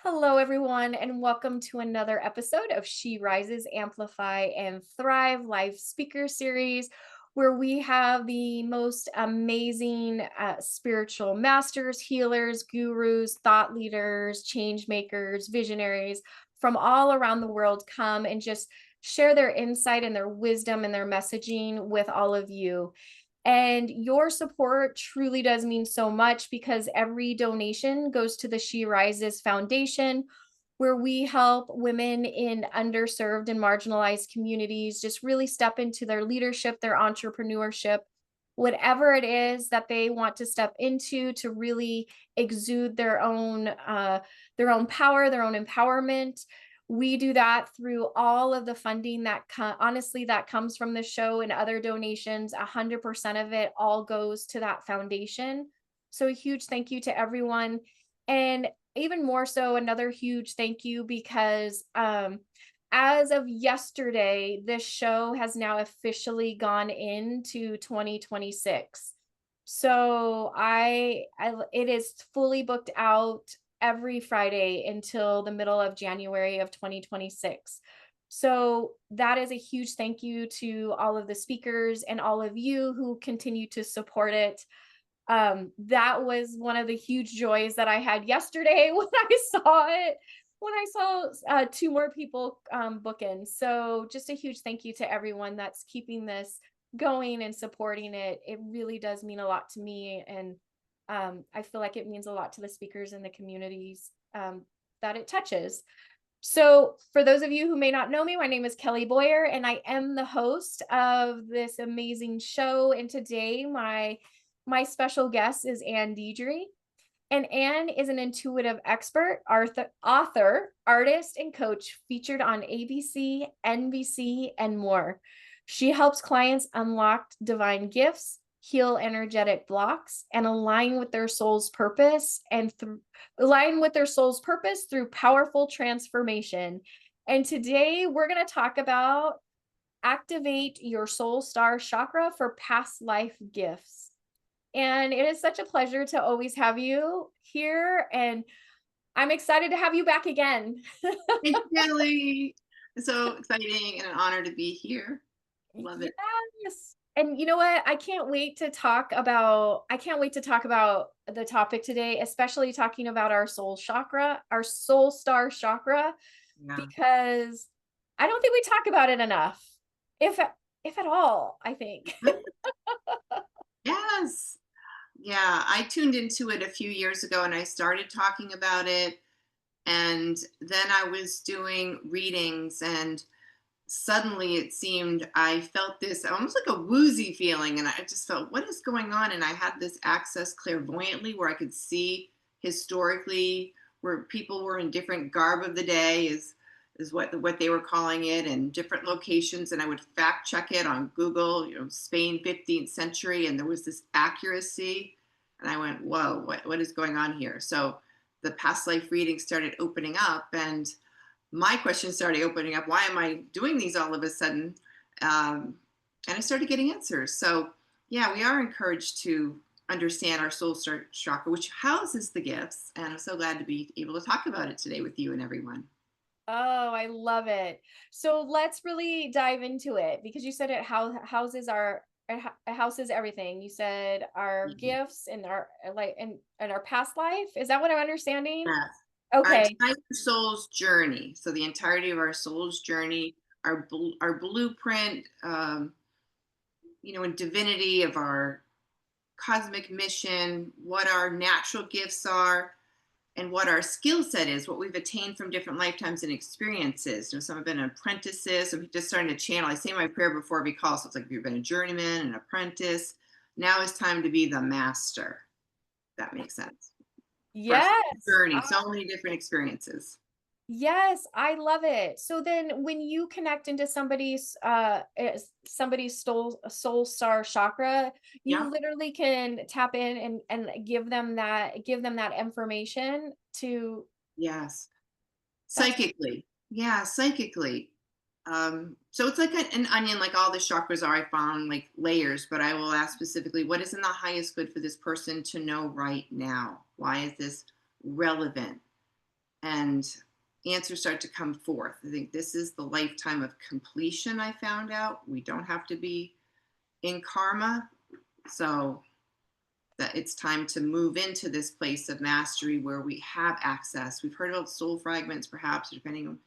Hello, everyone, and welcome to another episode of She Rises, Amplify, and Thrive live speaker series, where we have the most amazing spiritual masters, healers, gurus, thought leaders, change makers, visionaries from all around the world come and just share their insight and their wisdom and their messaging with all of you. And your support truly does mean so much because every donation goes to the She Rises Foundation, where we help women in underserved and marginalized communities just really step into their leadership, their entrepreneurship, whatever it is that they want to step into to really exude their own power, their own empowerment. We do that through all of the funding that honestly that comes from the show and other donations. 100% of it all goes to that foundation. So a huge thank you to everyone. And even more so, another huge thank you because as of yesterday, this show has now officially gone into 2026. So it is fully booked out every Friday until the middle of January of 2026. So that is a huge thank you to all of the speakers and all of you who continue to support it. That was one of the huge joys that I had yesterday when I saw it, when I saw two more people book in. So just a huge thank you to everyone that's keeping this going and supporting it. It really does mean a lot to me. And I feel like it means a lot to the speakers and the communities that it touches. So, for those of you who may not know me, my name is Kelly Boyer, and I am the host of this amazing show. And today, my special guest is Deidre. And Anne is an intuitive expert, author, artist, and coach featured on ABC, NBC, and more. She helps clients unlock divine gifts, heal energetic blocks, and align with their soul's purpose through powerful transformation. And today we're going to talk about activate your soul star chakra for past life gifts. And it is such a pleasure to always have you here. And I'm excited to have you back again. Hey, Kelly. So exciting and an honor to be here. Love it. Yes. And you know what? I can't wait to talk about the topic today, especially talking about our soul chakra, our soul star chakra, Yeah. because I don't think we talk about it enough. If at all, I think. Yes. Yeah. I tuned into it a few years ago and I started talking about it. And then I was doing readings and suddenly it seemed I felt this almost like a woozy feeling. And I just felt, what is going on? And I had this access clairvoyantly where I could see historically where people were in different garb of the day is what they were calling it, and different locations, and I would fact check it on Google, Spain 15th century, and there was this accuracy, and I went, whoa, what is going on here? So the past life reading started opening up, and my questions started opening up. Why am I doing these all of a sudden? And I started getting answers. So yeah, we are encouraged to understand our soul chakra, which houses the gifts, and I'm so glad to be able to talk about it today with you and everyone. Oh, I love it. So let's really dive into it because you said it houses everything. You said our gifts and our and our past life. Is that what I'm understanding? Yes. Our Okay. entire soul's journey. So the entirety of our soul's journey, our blueprint, and divinity of our cosmic mission, what our natural gifts are, and what our skill set is, what we've attained from different lifetimes and experiences. Some have been apprentices, some just starting to channel. I say my prayer before every call, so it's like if you've been a journeyman, an apprentice, now it's time to be the master. That makes sense. For us, Yes. journey, so many different experiences. Yes, I love it. So then when you connect into somebody's soul star chakra, you Yeah. literally can tap in and give them that information to Yes. that's Psychically. Yeah, psychically. So it's like an onion, like all the chakras are. I found like layers, but I will ask specifically, what is in the highest good for this person to know right now? Why is this relevant? and answers start to come forth. I think this is the lifetime of completion. I found out we don't have to be in karma. So that it's time to move into this place of mastery where we have access. We've heard about soul fragments, perhaps, depending on,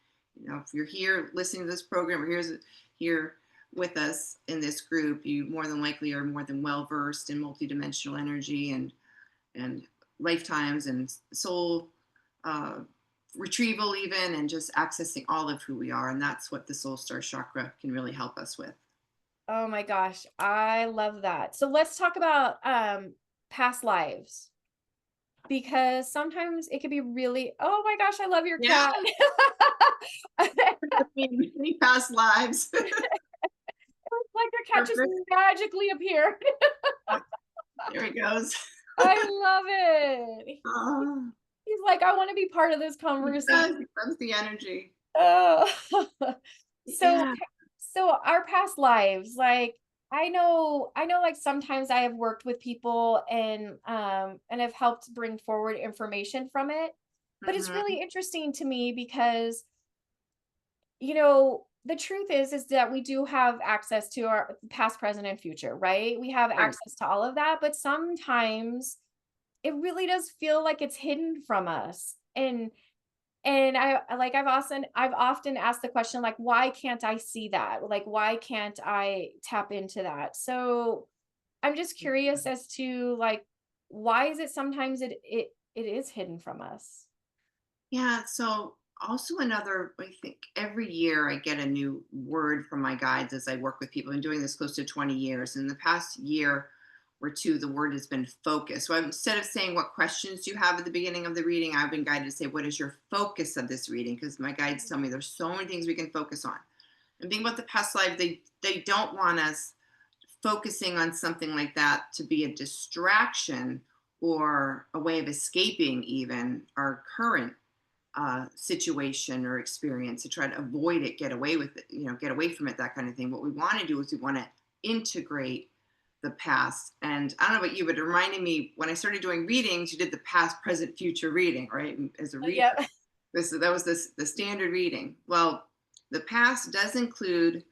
if you're here listening to this program or here with us in this group, you more than likely are more than well versed in multidimensional energy and lifetimes and soul uh, retrieval, even, and just accessing all of who we are. And that's what the soul star chakra can really help us with. Oh my gosh, I love that. So let's talk about past lives, because sometimes it can be really, oh my gosh, I love your Yeah, cat. many past lives. Like your cat just Perfect. magically appeared. There he goes. I love it. Oh, He's like, I want to be part of this he conversation. does. He loves the energy. Oh. So Yeah. so our past lives, like I know like sometimes I have worked with people and have helped bring forward information from it. But it's Hmm. really interesting to me because the truth is that we do have access to our past, present, and future, right? We have Right. access to all of that, but sometimes it really does feel like it's hidden from us. And I've often asked the question, like, why can't I see that? Like, why can't I tap into that? So I'm just curious as to, like, why is it sometimes it is hidden from us? Yeah. So also another, I think every year I get a new word from my guides as I work with people. I've been doing this close to 20 years. In the past year or two, the word has been focus. So instead of saying what questions do you have at the beginning of the reading, I've been guided to say, what is your focus of this reading? Because my guides tell me there's so many things we can focus on. And think about the past life, they don't want us focusing on something like that to be a distraction or a way of escaping even our current situation or experience, to try to avoid it, get away with it, get away from it, that kind of thing. What we want to do is we want to integrate the past. And I don't know about you, but it reminded me when I started doing readings, you did the past, present, future reading, right? And as a reader, Yep. that was the standard reading. Well, the past does include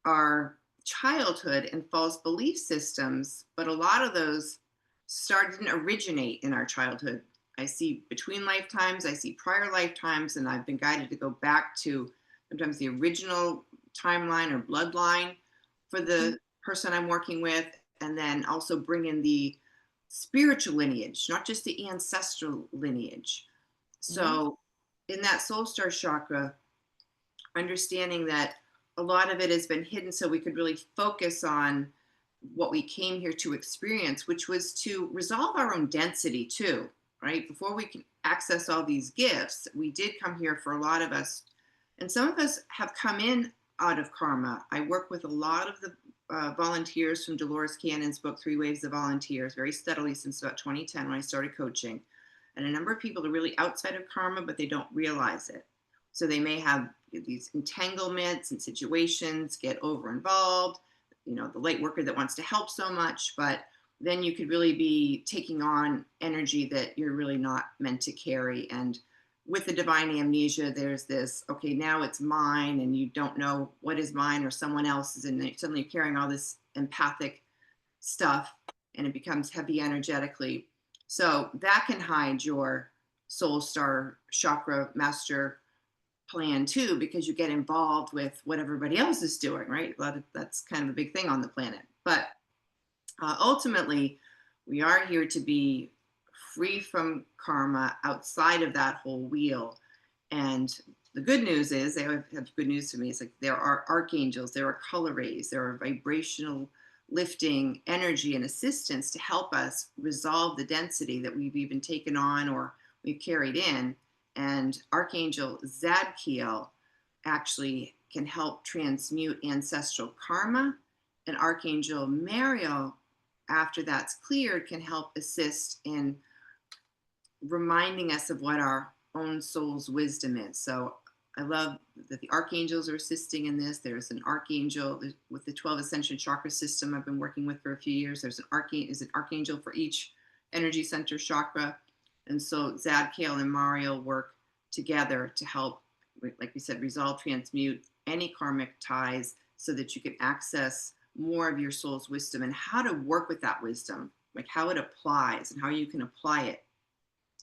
our childhood and false belief systems, but a lot of those didn't originate in our childhood. I see between lifetimes, I see prior lifetimes, and I've been guided to go back to sometimes the original timeline or bloodline for Mhm. the person I'm working with, and then also bring in the spiritual lineage, not just the ancestral lineage. Mhm. So, in that soul star chakra, understanding that a lot of it has been hidden so we could really focus on what we came here to experience, which was to resolve our own density too, right? Before we can access all these gifts, we did come here for a lot of us. And some of us have come in out of karma. I work with a lot of the volunteers from Dolores Cannon's book, Three Waves of Volunteers, very steadily since about 2010 when I started coaching. And a number of people are really outside of karma, but they don't realize it. So they may have these entanglements and situations, get over involved, the light worker that wants to help so much, but then you could really be taking on energy that you're really not meant to carry. And with the divine amnesia, there's this, okay, now it's mine, and you don't know what is mine or someone else's, and suddenly you're carrying all this empathic stuff, and it becomes heavy energetically. So that can hide your soul star chakra master plan too, because you get involved with what everybody else is doing, right? That's kind of a big thing on the planet. But ultimately, we are here to be free from karma outside of that whole wheel. And the good news is, they have good news to me. It's like there are archangels, there are color rays, there are vibrational lifting energy and assistance to help us resolve the density that we've even taken on or we've carried in. And Archangel Zadkiel actually can help transmute ancestral karma. And Archangel Mariel, after that's cleared, can help assist in reminding us of what our own soul's wisdom is. So I love that the archangels are assisting in this. There's an archangel with the 12 ascension chakra system I've been working with for a few years. There's an archangel for each energy center chakra. And so Zadkiel and Mariel work together to help, like we said, resolve, transmute any karmic ties so that you can access more of your soul's wisdom and how to work with that wisdom, like how it applies and how you can apply it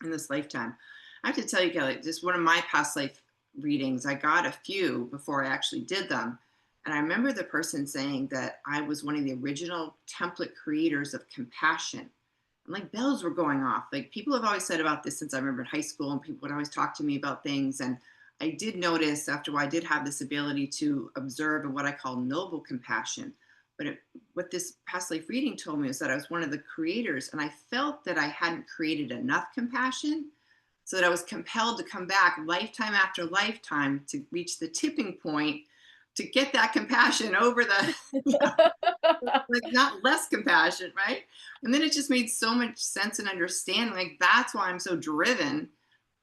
in this lifetime. I have to tell you, Kelly, just one of my past life readings, I got a few before I actually did them. And I remember the person saying that I was one of the original template creators of compassion. And like bells were going off. Like people have always said about this since I remember in high school, and people would always talk to me about things. And I did notice after a while, I did have this ability to observe and what I call noble compassion. But what this past life reading told me is that I was one of the creators, and I felt that I hadn't created enough compassion, so that I was compelled to come back lifetime after lifetime to reach the tipping point to get that compassion over the, like not less compassion, right? And then it just made so much sense and understanding. Like that's why I'm so driven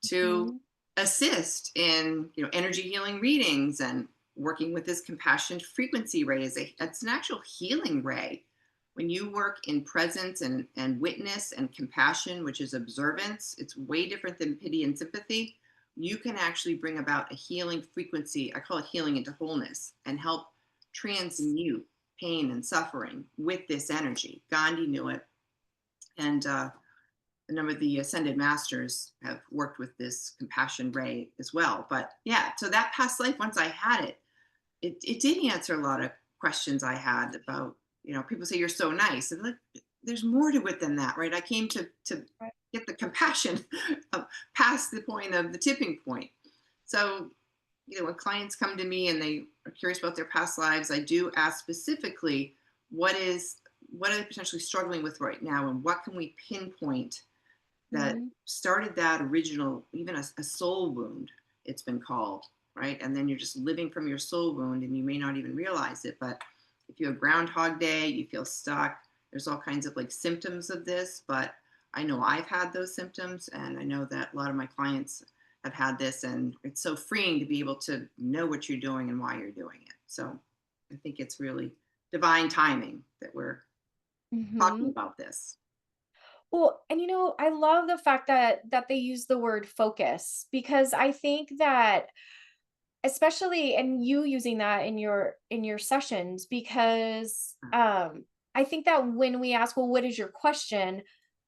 to Mhm. assist in energy healing readings and working with this compassion frequency ray. It's an actual healing ray. When you work in presence and witness and compassion, which is observance, it's way different than pity and sympathy. You can actually bring about a healing frequency. I call it healing into wholeness, and help transmute pain and suffering with this energy. Gandhi knew it. And a number of the ascended masters have worked with this compassion ray as well. But yeah, so that past life, once I had it, it did answer a lot of questions I had about, people say you're so nice. And like, there's more to it than that, right? I came to Right. get the compassion past the point of the tipping point. So, when clients come to me and they are curious about their past lives, I do ask specifically what are they potentially struggling with right now, and what can we pinpoint that Mhm. started that original, even a soul wound, it's been called, right? And then you're just living from your soul wound and you may not even realize it. But if you have Groundhog Day, you feel stuck, there's all kinds of like symptoms of this. But I know I've had those symptoms, and I know that a lot of my clients have had this, and it's so freeing to be able to know what you're doing and why you're doing it. So I think it's really divine timing that we're talking Mhm. about this. Well, and I love the fact that they use the word focus, because I think that, especially, and you using that in your sessions, because I think that when we ask, well, what is your question?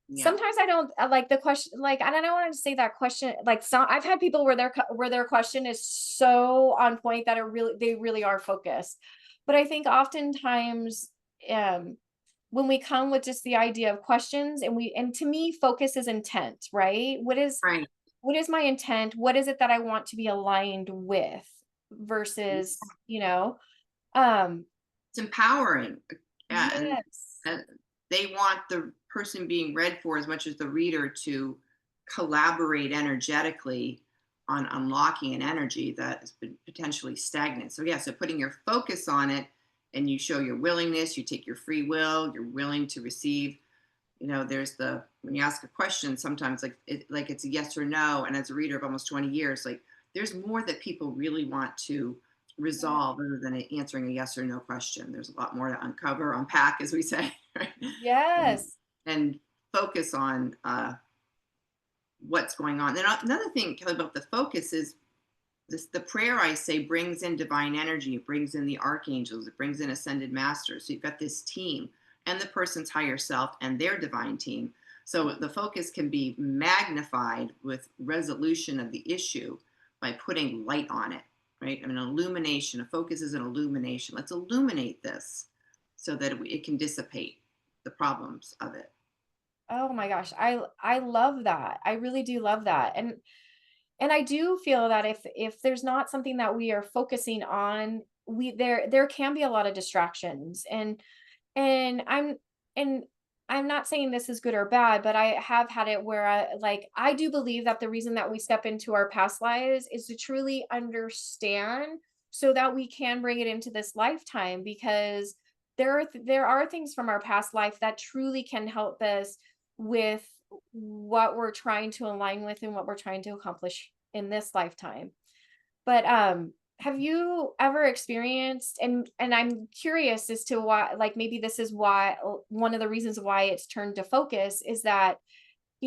Yeah, Sometimes I don't like the question, like, I don't want to say that question, like, so I've had people where where their question is so on point that they really are focused. But I think oftentimes, um when we come with just the idea of questions, and to me, focus is intent, right? right. What is my intent? What is it that I want to be aligned with versus, um, It's empowering. Yeah, yes. and they want the person being read for as much as the reader to collaborate energetically on unlocking an energy that has been potentially stagnant. So yeah, so putting your focus on it, and you show your willingness, you take your free will, you're willing to receive. There's the when you ask a question, sometimes like it's a yes or no. And as a reader of almost 20 years, like there's more that people really want to resolve other than answering a yes or no question. There's a lot more to uncover, unpack, as we say, right? and, Yes. and focus on what's going on. Then another thing, Kelly, about the focus is this: the prayer I say brings in divine energy, it brings in the archangels, it brings in ascended masters. So you've got this team and the person's higher self and their divine team. So the focus can be magnified with resolution of the issue by putting light on it, right? I mean, illumination, a focus is an illumination. Let's illuminate this so that it can dissipate the problems of it. Oh my gosh, I love that. I really do love that. And I do feel that if there's not something that we are focusing on, there can be a lot of distractions. And and I'm not saying this is good or bad, but I have had it where I do believe that the reason that we step into our past lives is to truly understand, so that we can bring it into this lifetime, because there are things from our past life that truly can help us with what we're trying to align with and what we're trying to accomplish in this lifetime. But have you ever experienced, and I'm curious as to why, like maybe this is why one of the reasons why it's turned to focus is that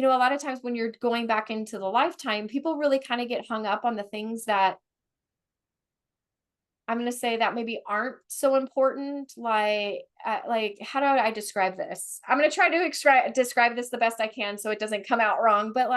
a lot of times when you're going back into the lifetime, people really kind of get hung up on the things that I'm gonna say that maybe aren't so important, like, how do I describe this? I'm gonna try to describe this the best I can so it doesn't come out wrong, but,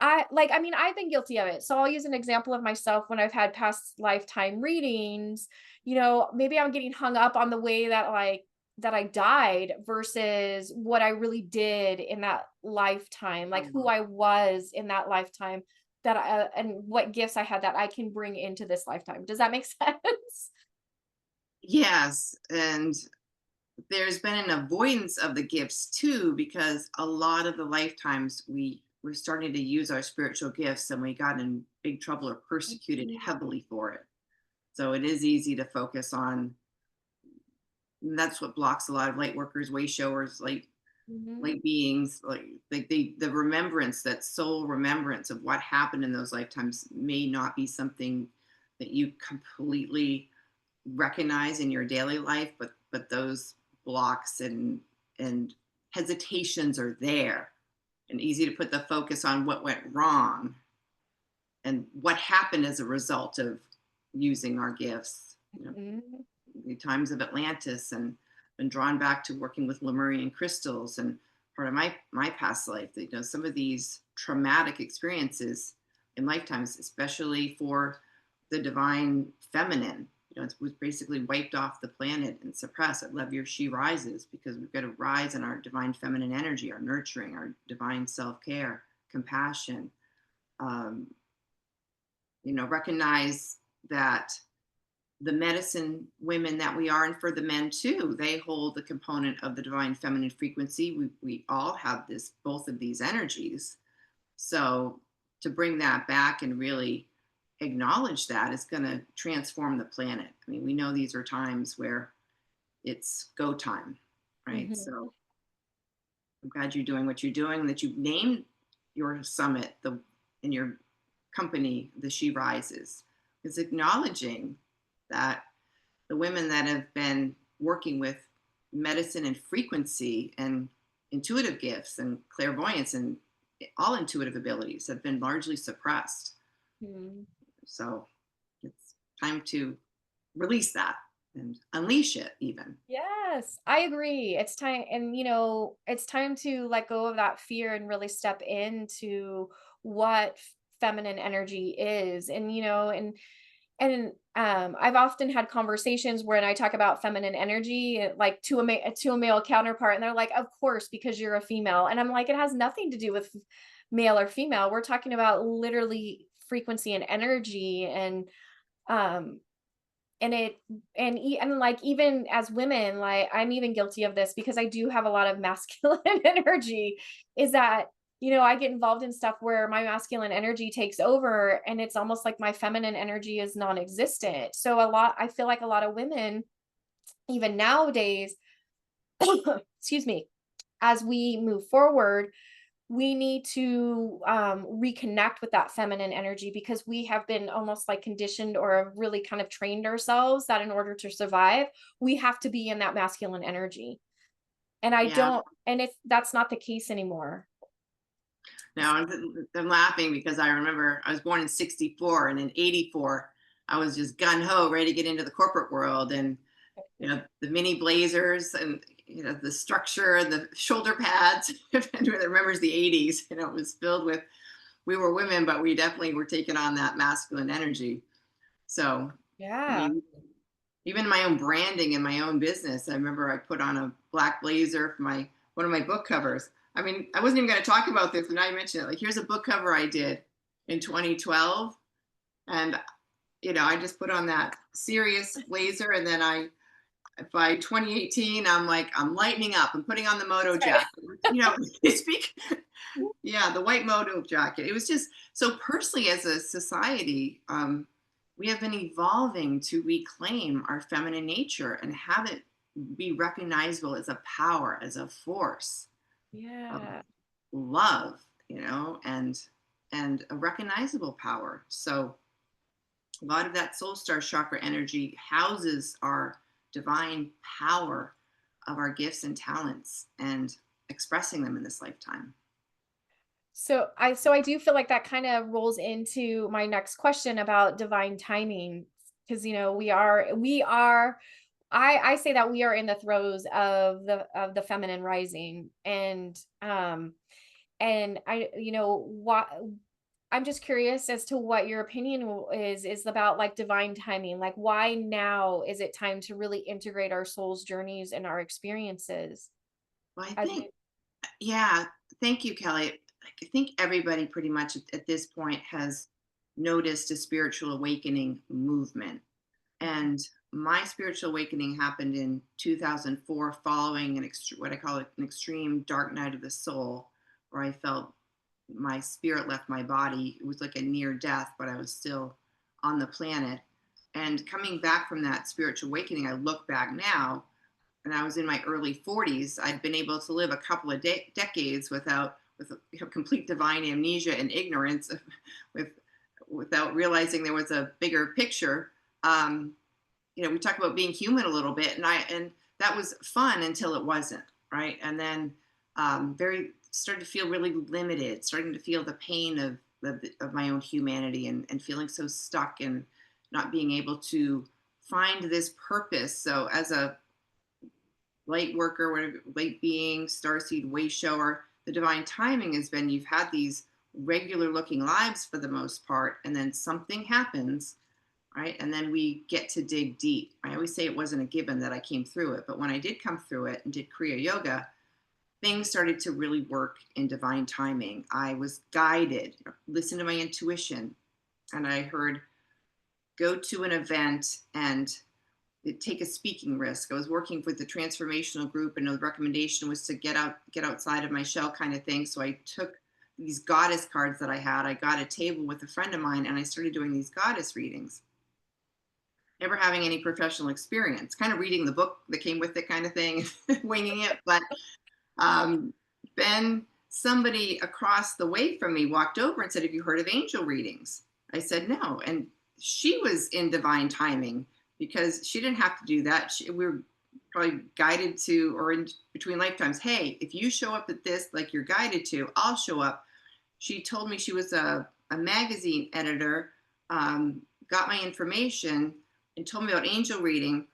I mean, I've been guilty of it, so I'll use an example of myself when I've had past lifetime readings. Maybe I'm getting hung up on the way that, that I died versus what I really did in that lifetime, like, who Um, I was in that lifetime, and what gifts I had that I can bring into this lifetime. Does that make sense? yes, and there's been an avoidance of the gifts too, because a lot of the lifetimes we were starting to use our spiritual gifts and we got in big trouble or persecuted Mhm, heavily for it. So it is easy to focus on. And that's what blocks a lot of light workers, way showers, mhm, light beings, like the remembrance, that soul remembrance of what happened in those lifetimes may not be something that you completely recognize in your daily life, but those blocks and hesitations are there, and easy to put the focus on what went wrong and what happened as a result of using our gifts. mhm, The times of Atlantis, and been drawn back to working with Lemurian crystals, and part of my past life. Some of these traumatic experiences in lifetimes, especially for the divine feminine. It was basically wiped off the planet and suppressed. I love your She Rises, because we've got to rise in our divine feminine energy, our nurturing, our divine self care, compassion. Um, recognize that the medicine women that we are, and for the men too, they hold the component of the divine feminine frequency. We all have this, both of these energies. So to bring that back and really acknowledge that is going to transform the planet. I mean, we know these are times where it's go time, right? mhm. So I'm glad you're doing what you're doing, that you've named your summit, the in your company, the She Rises. Is acknowledging that the women that have been working with medicine and frequency and intuitive gifts and clairvoyance and all intuitive abilities have been largely suppressed. Mhm. So it's time to release that and unleash it, even. Yes, I agree. It's time, and it's time to let go of that fear and really step into what feminine energy is. And I've often had conversations when I talk about feminine energy, like to a male counterpart, and they're like, "Of course, because you're a female." And I'm like, "It has nothing to do with male or female. We're talking about literally frequency and energy." Um and it and like, even as women, like, I'm even guilty of this because I do have a lot of masculine energy, is that I get involved in stuff where my masculine energy takes over, and it's almost like my feminine energy is non-existent. So I feel like a lot of women, even nowadays, excuse me, as we move forward, we need to reconnect with that feminine energy, because we have been almost like conditioned or have really kind of trained ourselves that in order to survive, we have to be in that masculine energy. And I Yeah. don't, and it's that's not the case anymore. Now I'm laughing because I remember I was born in '64, and in '84 I was just gun ho ready to get into the corporate world, and the mini blazers, and the structure, the shoulder pads. If anyone that remembers the '80s, it was filled with, we were women, but we definitely were taking on that masculine energy. So I Yeah. mean, even my own branding and my own business, I remember I put on a black blazer for my one of my book covers. I mean, I wasn't even going to talk about this, and I mentioned it. Like, here's a book cover I did in 2012, and I just put on that serious blazer, and then by 2018, I'm like, I'm lightening up. I'm putting on the moto That's right. jacket. Speak. Yeah, the white moto jacket. It was just so, personally, as a society, we have been evolving to reclaim our feminine nature and have it be recognizable as a power, as a force of Yeah. love, and a recognizable power. So a lot of that soul star chakra energy houses our divine power of our gifts and talents and expressing them in this lifetime. So I do feel like that kind of rolls into my next question about divine timing, because we are I say that we are in the throes of the feminine rising, and I what I'm just curious as to what your opinion is about like divine timing. Like, why now is it time to really integrate our soul's journeys and our experiences? Well, I Have think, you yeah, thank you, Kelly. I think everybody pretty much at this point has noticed a spiritual awakening movement. Mhm. And my spiritual awakening happened in 2004 following what I call an extreme dark night of the soul, where I felt my spirit left my body. It was like a near death, but I was still on the planet. And coming back from that spiritual awakening, I look back now, and I was in my early 40s. I'd been able to live a couple of decades with complete divine amnesia and ignorance, with without realizing there was a bigger picture. Um, we talk about being human a little bit, and that was fun until it wasn't, right? And then very started to feel really limited, starting to feel the pain of my own humanity, and feeling so stuck and not being able to find this purpose. So as a light worker, whatever, light being, starseed, way shower, the divine timing has been you've had these regular looking lives for the most part, and then something happens, right? And then we get to dig deep. I always say it wasn't a given that I came through it, but when I did come through it and did Kriya Yoga, things started to really work in divine timing. I was guided, listen to my intuition, and I heard go to an event and take a speaking risk. I was working with the transformational group, and the recommendation was to get outside of my shell, kind of thing. So I took these goddess cards that I had. I got a table with a friend of mine, and I started doing these goddess readings, never having any professional experience, kind of reading the book that came with it, kind of thing, winging it. But um, then somebody across the way from me walked over and said, "Have you heard of angel readings?" I said, "No." And she was in divine timing because she didn't have to do that. We were probably guided to, or in between lifetimes, hey, if you show up at this like you're guided to, I'll show up. She told me she was a magazine editor, got my information, and told me about angel reading.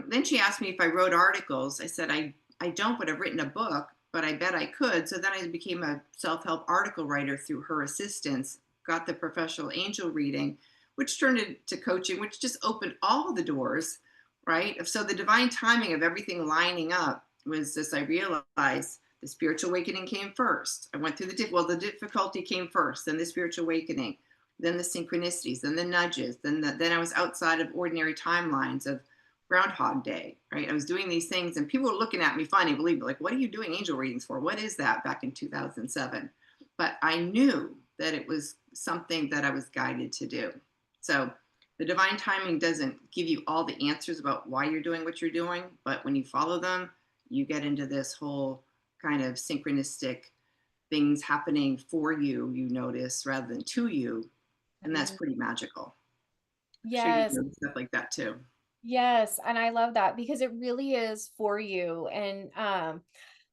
Then she asked me if I wrote articles. I said, I don't, but I've written a book, but I bet I could. So then I became a self help article writer through her assistance, got the professional angel reading, which turned into coaching, which just opened all the doors, right? So the divine timing of everything lining up was this. I realized the spiritual awakening came first. I went through the difficulty came first, then the spiritual awakening, then the synchronicities, then the nudges, then I was outside of ordinary timelines of Groundhog Day, right? I was doing these things, and people were looking at me funny, believe me, like, what are you doing angel readings for? What is that, back in 2007? But I knew that it was something that I was guided to do. So the divine timing doesn't give you all the answers about why you're doing what you're doing, but when you follow them, you get into this whole kind of synchronistic things happening for you, you notice, rather than to you. And that's Mhm. pretty magical. I'm sure you Yes. know stuff like that too. Yes, and I love that because it really is for you. And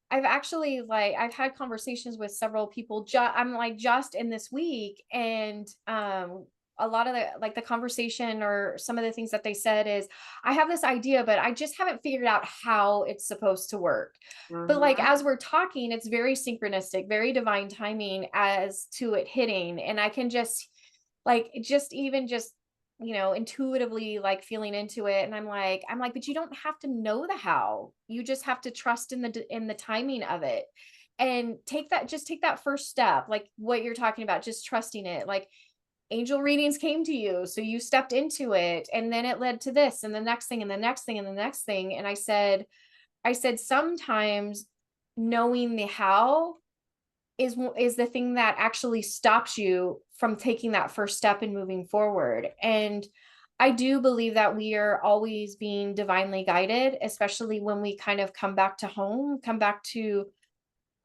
I've actually like I've had conversations with several people I'm like just in this week, and a lot of the conversation or some of the things that they said is, I have this idea but I just haven't figured out how it's supposed to work. But like Mm-hmm. as we're talking, it's very synchronistic, very divine timing as to it hitting, and I can just like just even just intuitively like feeling into it, and I'm like, but you don't have to know the how. You just have to trust in the timing of it, and take that first step, like what you're talking about, just trusting it. Like angel readings came to you, so you stepped into it, and then it led to this and the next thing and the next thing and the next thing. And I said sometimes knowing the how is the thing that actually stops you from taking that first step and moving forward. And I do believe that we are always being divinely guided, especially when we kind of come back to home, come back to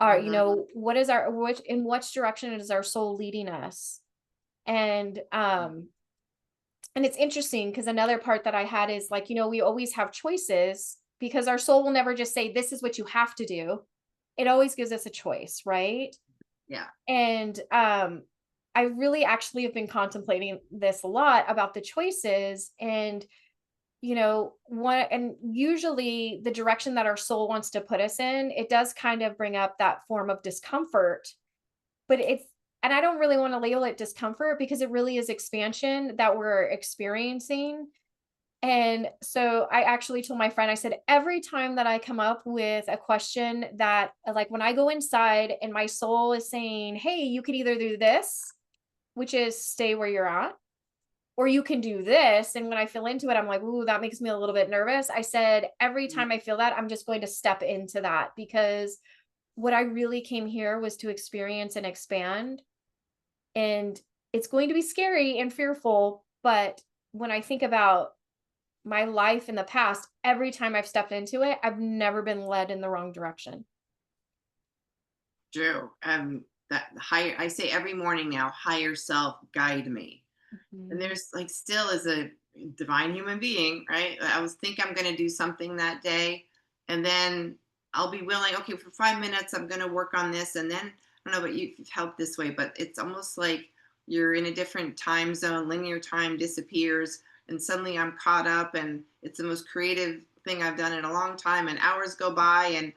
our, Mm-hmm. what is our which direction is our soul leading us. And and it's interesting because another part that I had is like, we always have choices because our soul will never just say this is what you have to do. It always gives us a choice, right? Yeah. And I really actually have been contemplating this a lot about the choices. And one, and usually the direction that our soul wants to put us in, it does kind of bring up that form of discomfort, but and I don't really want to label it discomfort because it really is expansion that we're experiencing. And so I actually told my friend, I said, every time that I come up with a question that, like, when I go inside and my soul is saying, hey, you could either do this, which is stay where you're at, or you can do this. And when I feel into it, I'm like, ooh, that makes me a little bit nervous. I said, every Mm. time I feel that, I'm just going to step into that because what I really came here was to experience and expand. And it's going to be scary and fearful. But when I think about my life in the past, every time I've stepped into it, I've never been led in the wrong direction. True. That higher, I say every morning now, higher self guide me. And Mhm. there's like still as a divine human being, right? I was think I'm going to do something that day, and then I'll be willing. Okay, for 5 minutes, I'm going to work on this, and then I don't know about you if you've helped this way, but it's almost like you're in a different time zone. Linear time disappears, and suddenly I'm caught up, and it's the most creative thing I've done in a long time. And hours go by, and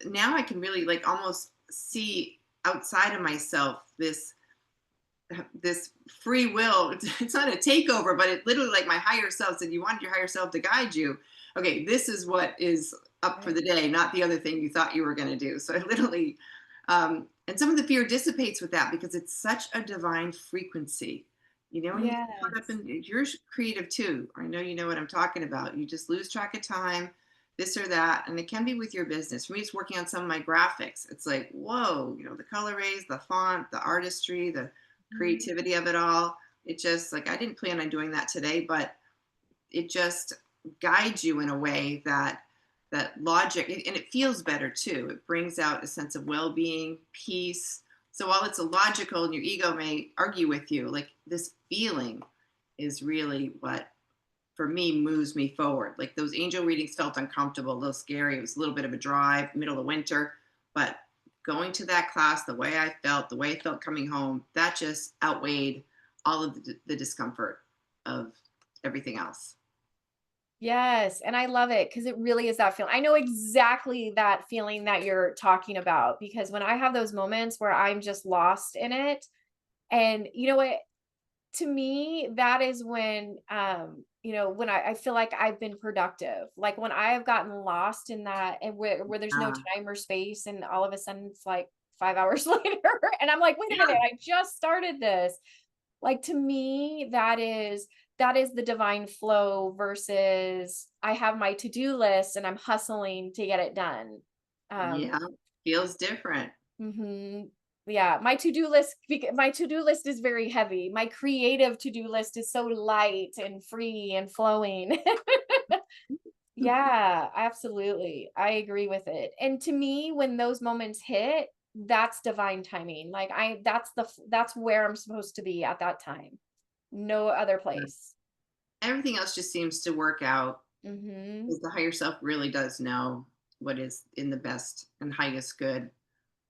now I can really like almost see outside of myself this free will. It's not a takeover, but it literally like my higher self said, you wanted your higher self to guide you. Okay, this is what is up for Right. the day, not the other thing you thought you were going to do. So I literally, and some of the fear dissipates with that because it's such a divine frequency. When you get caught up Yes. in, you're creative too. I know you know what I'm talking about. You just lose track of time, this or that, and it can be with your business. For me, it's working on some of my graphics. It's like, whoa, the color rays, the font, the artistry, the Mhm. creativity of it all. It just like I didn't plan on doing that today, but it just guides you in a way that logic, and it feels better too. It brings out a sense of well-being, peace. So while it's illogical and your ego may argue with you, like this feeling is really what for me moves me forward. Like those angel readings felt uncomfortable, a little scary. It was a little bit of a drive, middle of winter, but going to that class, the way I felt coming home, that just outweighed all of the discomfort of everything else. Yes, and I love it because it really is that feeling. I know exactly that feeling that you're talking about because when I have those moments where I'm just lost in it, and you know what? To me, that is when, when I feel like I've been productive. Like when I have gotten lost in that and where there's no Uh, time or space, and all of a sudden it's like 5 hours later, and I'm like, wait a minute, yeah, I just started this. Like to me, that is the divine flow versus I have my to-do list and I'm hustling to get it done. yeah, feels different. Mhm. Yeah, my to-do list is very heavy. My creative to-do list is so light and free and flowing. Yeah, absolutely. I agree with it. And to me, when those moments hit, that's divine timing. Like that's where I'm supposed to be at that time. No other place. Everything else just seems to work out Mhm. because the higher self really does know what is in the best and highest good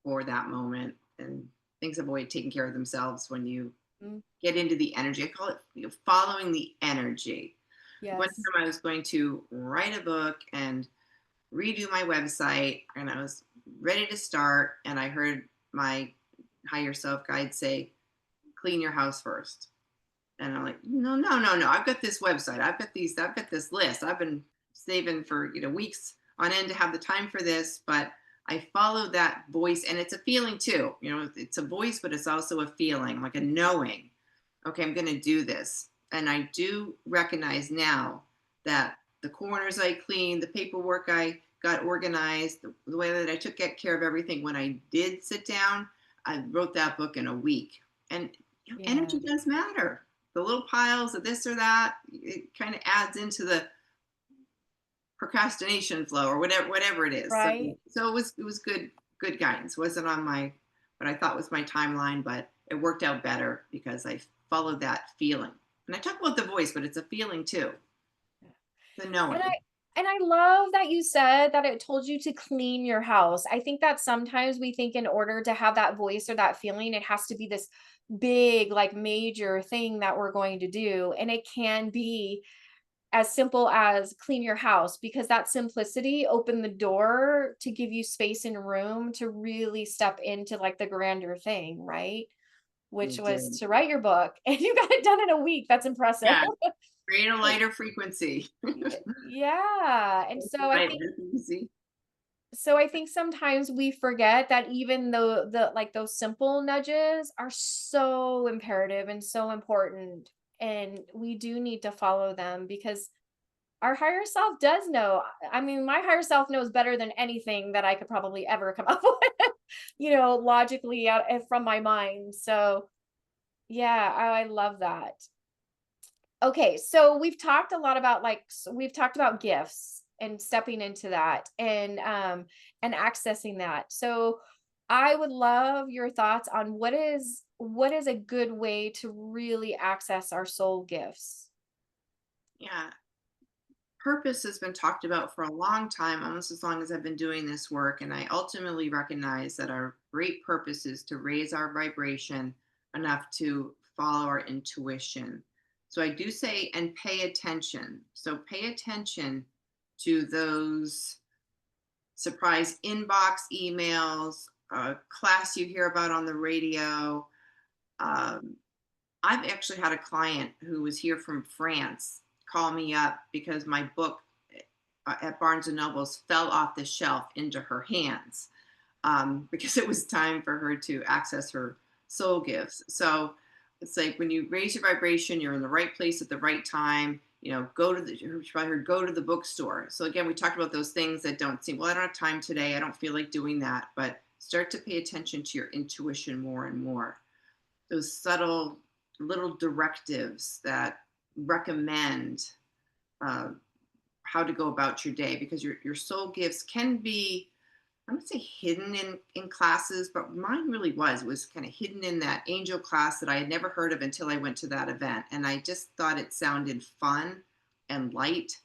for that moment. And things have always taken care of themselves when you Mm, get into the energy. I call it following the energy. One yes. time I was going to write a book and redo my website, and I was ready to start, and I heard my higher self guide say, clean your house first. And I'm like, no, no, no, no. I've got this website. I've got this list. I've been saving for, weeks on end to have the time for this, but I followed that voice, and it's a feeling too. It's a voice, but it's also a feeling, like a knowing. Okay, I'm going to do this. And I do recognize now that the corners I cleaned, the paperwork I got organized, the way that I took care of everything when I did sit down, I wrote that book in a week. And Yeah. energy does matter. The little piles of this or that, it kind of adds into the procrastination flow or whatever it is. So, Right? it was good guidance. Wasn't on my what I thought was my timeline, but it worked out better because I followed that feeling. And I talk about the voice, but it's a feeling too, the And I knowing. And I love that you said that it told you to clean your house. I think that sometimes we think in order to have that voice or that feeling, it has to be this big, like major thing that we're going to do. And it can be as simple as clean your house, because that simplicity opened the door to give you space and room to really step into like the grander thing, right? Which It was did. to write your book. And you got it done in a week. That's impressive. Yeah, create a lighter frequency. Yeah. And so I Right, think that's easy. sometimes we forget that even though the like those simple nudges are so imperative and so important, and we do need to follow them because our higher self does know. I mean, my higher self knows better than anything that I could probably ever come up with, logically out from my mind. So, yeah, I love that. Okay, so we've talked a lot about we've talked about gifts and stepping into that and accessing that. So I would love your thoughts on what is a good way to really access our soul gifts. Yeah, purpose has been talked about for a long time, almost as long as I've been doing this work. And I ultimately recognize that our great purpose is to raise our vibration enough to follow our intuition. So I do say, and pay attention. So pay attention to those surprise inbox emails, class you hear about on the radio. Um, I've actually had a client who was here from France call me up because my book at Barnes and Nobles fell off the shelf into her hands, because it was time for her to access her soul gifts. So it's like when you raise your vibration, you're in the right place at the right time. Go to the, she probably heard, go to the bookstore. So again, we talked about those things that don't seem, well, I don't have time today. I don't feel like doing that. But start to pay attention to your intuition more and more. Those subtle little directives that recommend uh, how to go about your day, because your soul gifts can be, I would say, hidden in classes, but mine really was kind of hidden in that angel class that I had never heard of until I went to that event, and I just thought it sounded fun and light,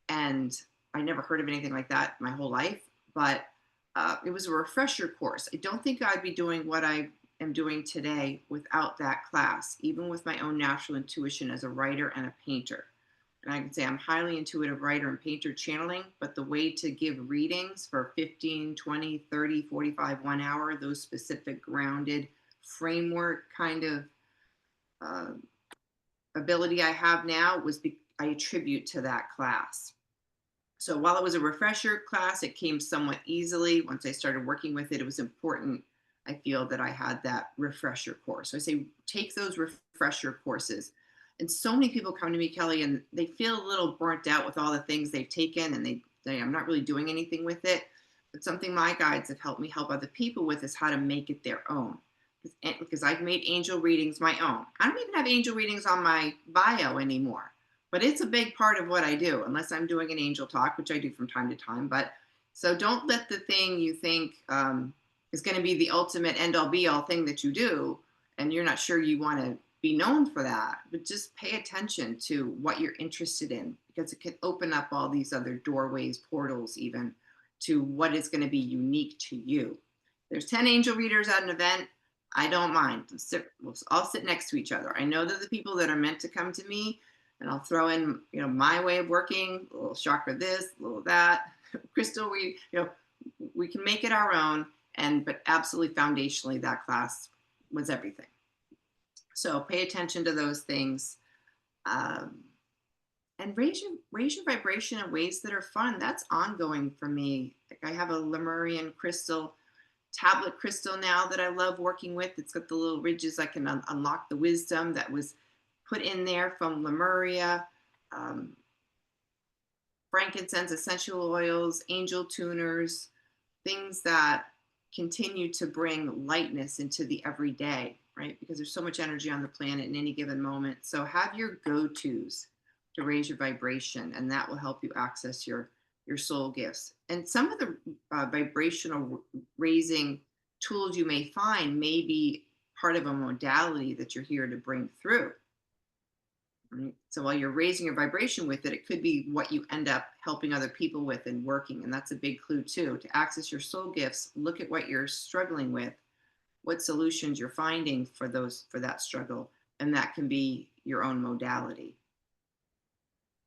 and I never heard of anything like that my whole life. But it was a refresher course. I don't think I'd be doing what I am doing today without that class, even with my own natural intuition as a writer and a painter. And I can say I'm highly intuitive writer and painter channeling, but the way to give readings for 15, 20, 30, 45, 1 hour, those specific grounded framework kind of uh, ability I have now I attribute to that class. So while it was a refresher class, it came somewhat easily. Once I started working with it, it was important, I feel, that I had that refresher course. So I say, take those refresher courses. And so many people come to me, Kelly, and they feel a little burnt out with all the things they've taken, and I'm not really doing anything with it. But something my guides have helped me help other people with is how to make it their own. Because I've made angel readings my own. I don't even have angel readings on my bio anymore, but it's a big part of what I do, unless I'm doing an angel talk, which I do from time to time. But so don't let the thing you think is going to be the ultimate end all be all thing that you do, and you're not sure you want to be known for that, but just pay attention to what you're interested in, because it can open up all these other doorways, portals, even to what is going to be unique to you. There's 10 angel readers at an event. I don't mind. We'll all sit next to each other. I know that the people that are meant to come to me, and I'll throw in, my way of working, a little chakra this, a little that, crystal. We can make it our own, but absolutely foundationally, that class was everything. So pay attention to those things, um, and raise your vibration in ways that are fun. That's ongoing for me. Like I have a Lemurian crystal, tablet crystal now that I love working with. It's got the little ridges. I can unlock the wisdom that was put in there from Lemuria. Um, Frankincense, essential oils, angel tuners, things that continue to bring lightness into the everyday, right? Because there's so much energy on the planet in any given moment. So have your go-tos to raise your vibration, and that will help you access your soul gifts. And some of the vibrational raising tools you may find may be part of a modality that you're here to bring through. Right? So while you're raising your vibration with it, it could be what you end up helping other people with and working. And that's a big clue too. To access your soul gifts, look at what you're struggling with, what solutions you're finding for that struggle. And that can be your own modality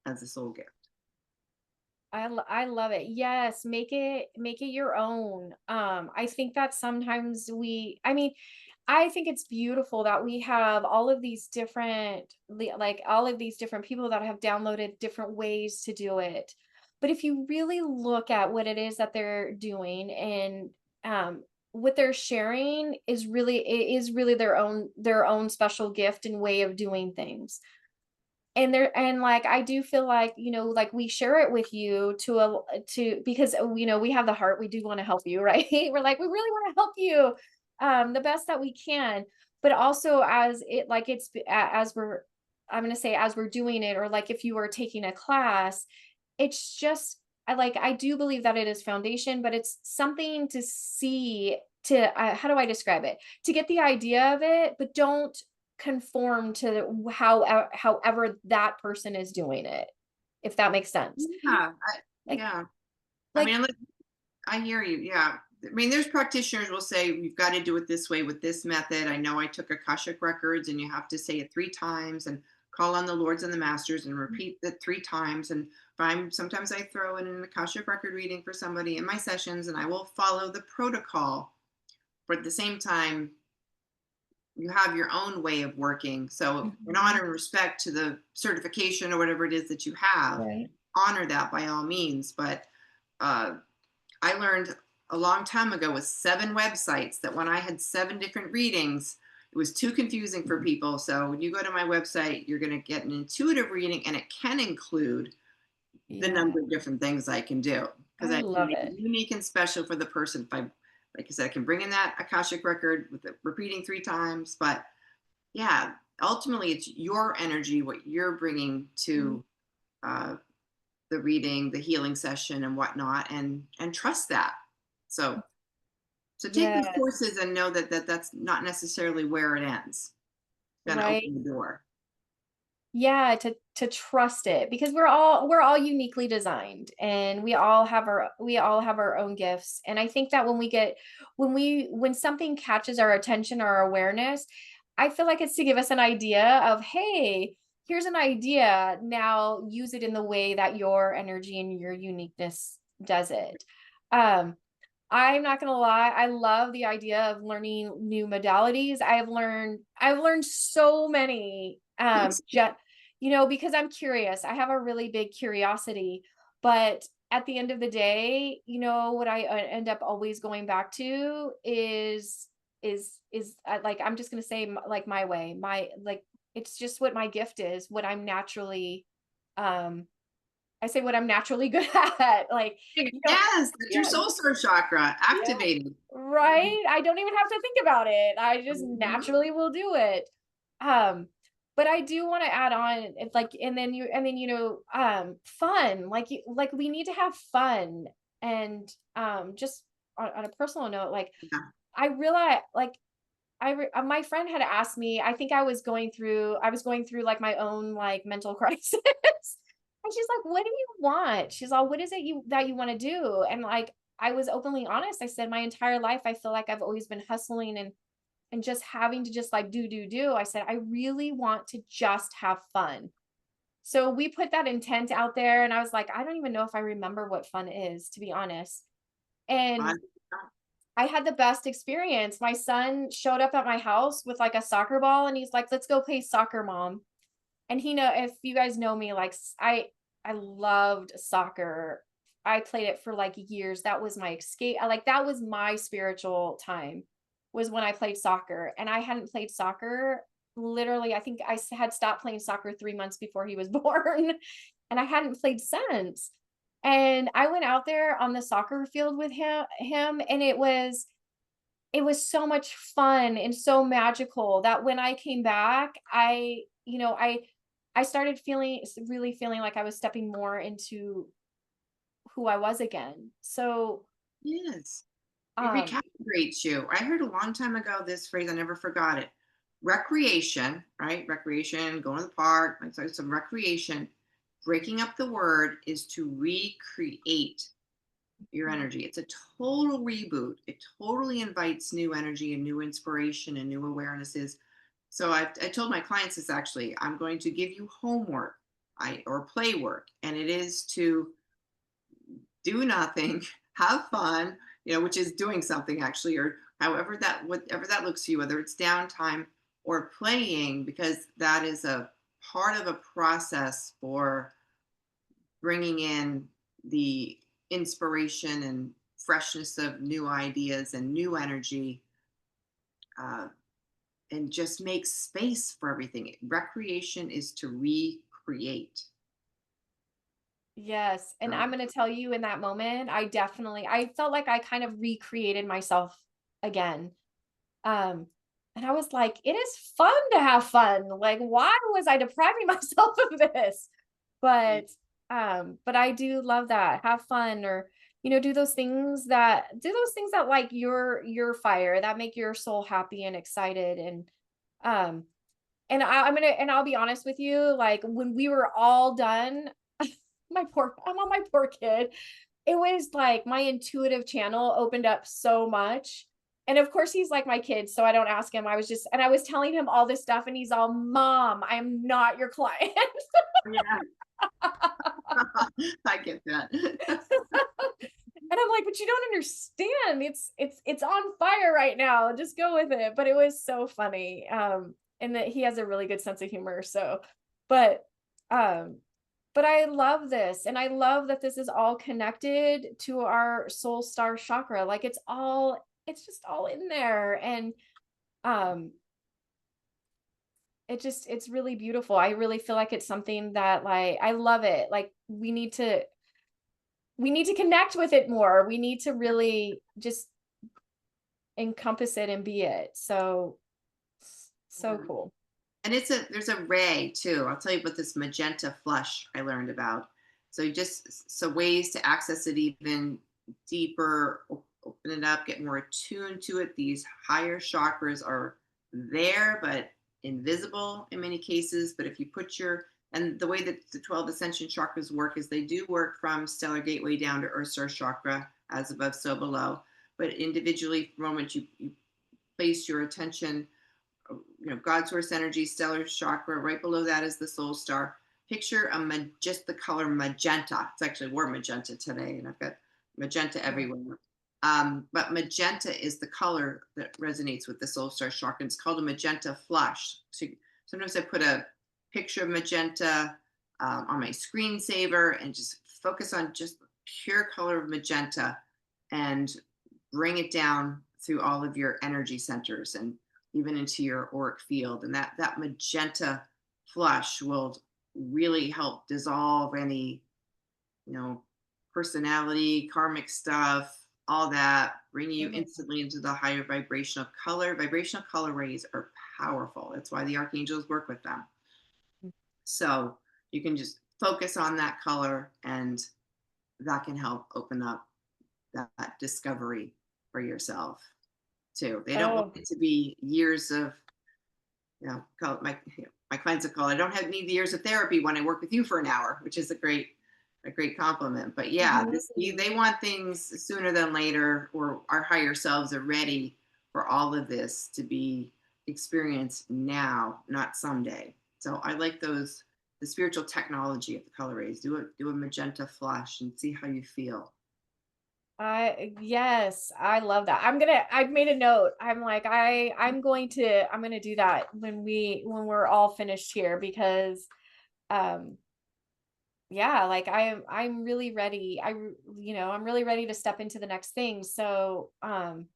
as a soul gift. I love it. Yes, make it your own. I think that sometimes I mean, I think it's beautiful that we have all of these like all of these different people that have downloaded different ways to do it. But if you really look at what it is that they're doing, and um what they're sharing is really their own special gift and way of doing things. And like I do feel like, like we share it with you because we have the heart, we do want to help you, right? We're like, we really want to help you the best that we can. But also as it like it's as we're I'm going to say as we're doing it, or like if you are taking a class, it's just I do believe that it is foundation, but it's something to see, to how do I describe it? To get the idea of it, but don't conform to however that person is doing it, if that makes sense. Yeah. Like Yeah. I like mean, I hear you. Yeah. I mean, there's practitioners will say you've got to do it this way with this method. I know I took Akashic records and you have to say it 3 times and call on the lords and the masters and repeat it 3 times. And if sometimes I throw in an Akashic record reading for somebody in my sessions and I will follow the protocol. But at the same time, you have your own way of working. So in Mhm. honor and respect to the certification or whatever it is that you have, Right. honor that by all means. But uh, I learned a long time ago with 7 websites that when I had 7 different readings, it was too confusing for people. So when you go to my website, you're going to get an intuitive reading, and it can include the Yeah, number of different things I can do because I I can love make it it. unique and special for the person. If I, like I said, I can bring in that Akashic record with it repeating 3 times. But yeah, ultimately, it's your energy, what you're bringing Mhm. to uh, the reading, the healing session, and whatnot, and trust that. So take these Yes, courses and know that's not necessarily where it ends. It's going to right. open the door. Yeah, to trust it, because we're all uniquely designed, and we all have our own gifts. And I think that when something catches our attention or our awareness, I feel like it's to give us an idea of, hey, here's an idea. Now use it in the way that your energy and your uniqueness does it. Um I'm not gonna lie, I love the idea of learning new modalities. I've learned so many, because I'm curious. I have a really big curiosity, but at the end of the day, what I end up always going back to is like, I'm just gonna say, like, my way, it's just what my gift is, what I'm naturally, um, I say what I'm naturally good at, like, you know, Yes, that's your yeah. soul star chakra Yeah, activated. Mhm. right? I don't even have to think about it. I just Mhm. naturally will do it. Um, but I do want to add on, it's like, fun. Like we need to have fun. And just on a personal note, like Yeah. I realize, like my friend had asked me, I think I was going through like my own like mental crisis. And she's like, "What do you want?" She's all, "What is it you want to do?" And like I was openly honest. I said, "My entire life I feel like I've always been hustling and just having to just like do." I said, "I really want to just have fun." So we put that intent out there, and I was like, "I don't even know if I remember what fun is, to be honest." I- And I had the best experience. My son showed up at my house with like a soccer ball, and he's like, "Let's go play soccer, mom." And if you guys know me, like I loved soccer. I played it for like years. That was my escape. That was my spiritual time, was when I played soccer. And I hadn't played soccer literally, I think had stopped playing soccer 3 months before he was born. And I hadn't played since. And I went out there on the soccer field with him, and it was so much fun and so magical that when I came back, I started really feeling like I was stepping more into who I was again. So, yes. It um, recalibrates you. I heard a long time ago this phrase, I never forgot it. recreation, right? Recreation, going to the park, like, so some recreation. Breaking up the word is to recreate your Mhm. energy. It's a total reboot. It totally invites new energy and new inspiration and new awarenesses. So I told my clients this actually. I'm going to give you homework, or play work, and it is to do nothing, have fun, which is doing something actually, or whatever that looks to you, whether it's downtime or playing, because that is a part of a process for bringing in the inspiration and freshness of new ideas and new energy, uh, and just make space for everything. Recreation is to recreate. Yes, and I'm So, gonna tell you in that moment, I felt like I kind of recreated myself again. Um, and I was like, "It is fun to have fun. Like, why was I depriving myself of this?" But I do love that. Have fun, or, do those things that light your fire, that make your soul happy and excited. Um, and I'll be honest with you, like, when we were all done, my poor kid. It was like my intuitive channel opened up so much. And of course, he's like my kid, so I don't ask him. I was telling him all this stuff, and he's all, "Mom, I'm not your client." yeah, I get that. And I'm like, "But you don't understand. It's on fire right now. Just go with it." But it was so funny. And that he has a really good sense of humor. But um, but I love this, and I love that this is all connected to our soul star chakra. Like, it's just all in there. And um, it's really beautiful. I really feel like it's something that, like, I love it. Like, we need to connect with it more. We need to really just encompass it and be it. So Yeah. cool. And there's a ray too. I'll tell you about this magenta flush I learned about. So ways to access it even deeper, open it up, get more attuned to it. These higher chakras are there, but invisible in many cases. But if you put your and the way that the 12 ascension chakras work is they do work from stellar gateway down to earth star chakra, as above, so below. But individually, from the moment you place your attention, God source energy, stellar chakra. Right below that is the soul star. Picture just the color magenta. It's actually wore magenta today, and I've got magenta Yeah. everywhere. But magenta is the color that resonates with the soul star chakra. It's called a magenta flush. So sometimes I put a picture of magenta on my screensaver and just focus on just the pure color of magenta and bring it down through all of your energy centers and even into your auric field. And that magenta flush will really help dissolve any, you know, personality, karmic stuff, all that, bring you Mhm. instantly into the higher vibrational color. Vibrational color rays are powerful. That's why the archangels work with them. So you can just focus on that color, and that can help open up that discovery for yourself too. They don't want Oh, it to be years of, call it my clients have called, I don't need the years of therapy when I work with you for an hour, which is a great compliment. But yeah, mhm. they want things sooner than later, or our higher selves are ready for all of this to be experienced now, not someday. So I like the spiritual technology of the color rays. Do a magenta flash and see how you feel. Yes, I love that. I've made a note. I'm going to do that when we're all finished here, because um yeah, like, I'm really ready. I'm really ready to step into the next thing. So, I'm